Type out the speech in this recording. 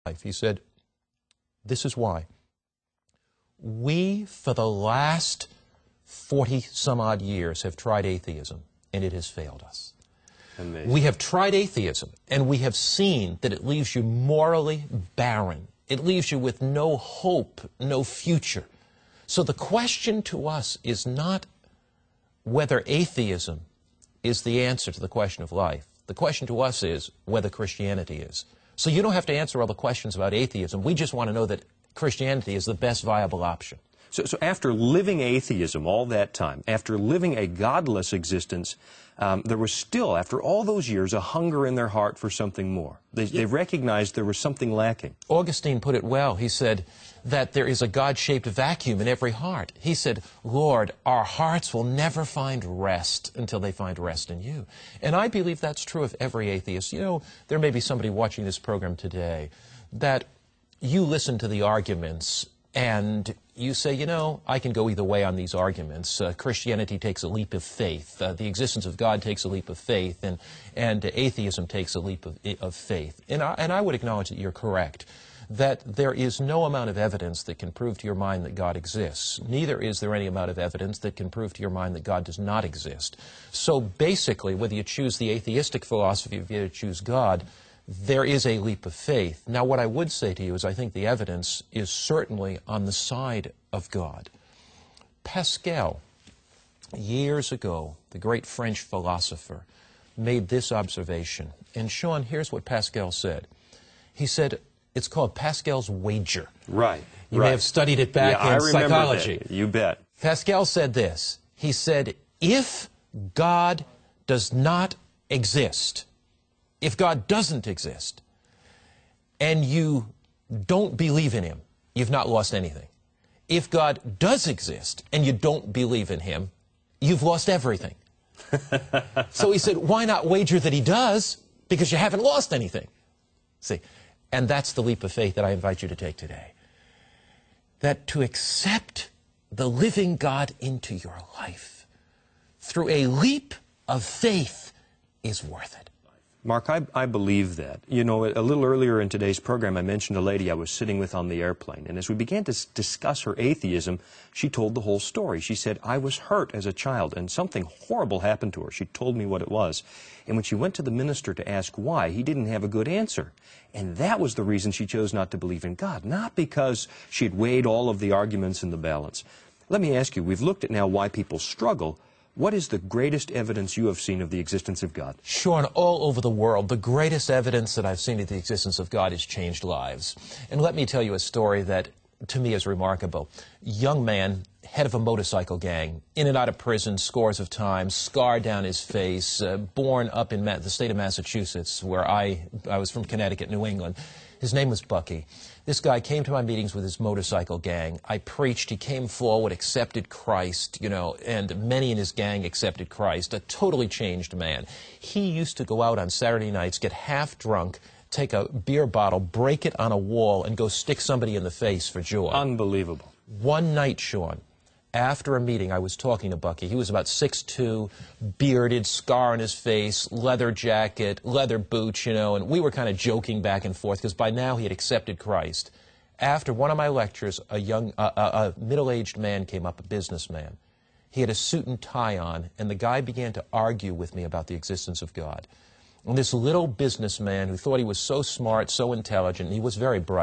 life. He said, this is why. We, for the last 40-some-odd years, have tried atheism, and it has failed us. Amazing. We have tried atheism, and we have seen that it leaves you morally barren. It leaves you with no hope, no future. So the question to us is not whether atheism is the answer to the question of life. The question to us is whether Christianity is. So you don't have to answer all the questions about atheism. We just want to know that Christianity is the best viable option. So after living atheism all that time, after living a godless existence, there was still, after all those years, a hunger in their heart for something more. They recognized there was something lacking. Augustine put it well. He said that there is a God-shaped vacuum in every heart. He said, Lord, our hearts will never find rest until they find rest in you. And I believe that's true of every atheist. You know, there may be somebody watching this program today that you listen to the arguments and you say, you know, I can go either way on these arguments. Christianity takes a leap of faith. The existence of God takes a leap of faith, and atheism takes a leap of faith. And I would acknowledge that you're correct, that there is no amount of evidence that can prove to your mind that God exists. Neither is there any amount of evidence that can prove to your mind that God does not exist. So basically, whether you choose the atheistic philosophy or you choose God, there is a leap of faith. Now, what I would say to you is I think the evidence is certainly on the side of God. Pascal, years ago, the great French philosopher, made this observation. And Shawn, here's what Pascal said. He said, it's called Pascal's wager. Right. You may have studied it back in psychology. That. You bet. Pascal said this. He said, if God does not exist, if God doesn't exist, and you don't believe in Him, you've not lost anything. If God does exist, and you don't believe in Him, you've lost everything. So he said, why not wager that He does? Because you haven't lost anything. See, and that's the leap of faith that I invite you to take today. That to accept the living God into your life through a leap of faith is worth it. Mark, I believe that. You know, a little earlier in today's program, I mentioned a lady I was sitting with on the airplane. And as we began to discuss her atheism, she told the whole story. She said, I was hurt as a child, and something horrible happened to her. She told me what it was. And when she went to the minister to ask why, he didn't have a good answer. And that was the reason she chose not to believe in God, not because she had weighed all of the arguments in the balance. Let me ask you, we've looked at now why people struggle. What is the greatest evidence you have seen of the existence of God? Shawn, all over the world, the greatest evidence that I've seen of the existence of God has changed lives. And let me tell you a story that, to me, is remarkable. Young man, head of a motorcycle gang, in and out of prison scores of times, scar down his face, born up in the state of Massachusetts, where I was from Connecticut, New England. His name was Bucky. This guy came to my meetings with his motorcycle gang. I preached. He came forward, accepted Christ, you know, and many in his gang accepted Christ. A totally changed man. He used to go out on Saturday nights, get half drunk, take a beer bottle, break it on a wall, and go stick somebody in the face for joy. Unbelievable. One night, Shawn, after a meeting, I was talking to Bucky. He was about 6'2", bearded, scar on his face, leather jacket, leather boots, you know, and we were kind of joking back and forth because by now he had accepted Christ. After one of my lectures, a middle-aged man came up, a businessman. He had a suit and tie on, and the guy began to argue with me about the existence of God. And this little businessman who thought he was so smart, so intelligent, he was very bright,